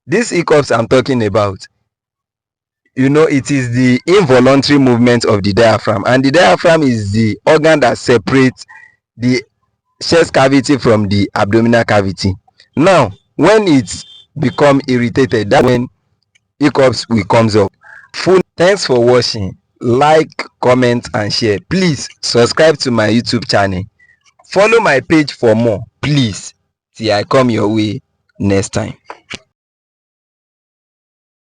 These hiccups I'm talking about, it is the involuntary movement of the diaphragm, and the diaphragm is the organ that separates the chest cavity from the abdominal cavity. Now when it's become irritated, that's when hiccups will comes up. Thanks for watching. Like, comment and share. Please subscribe to my YouTube channel. Follow my page for more, please, till I come your way next time.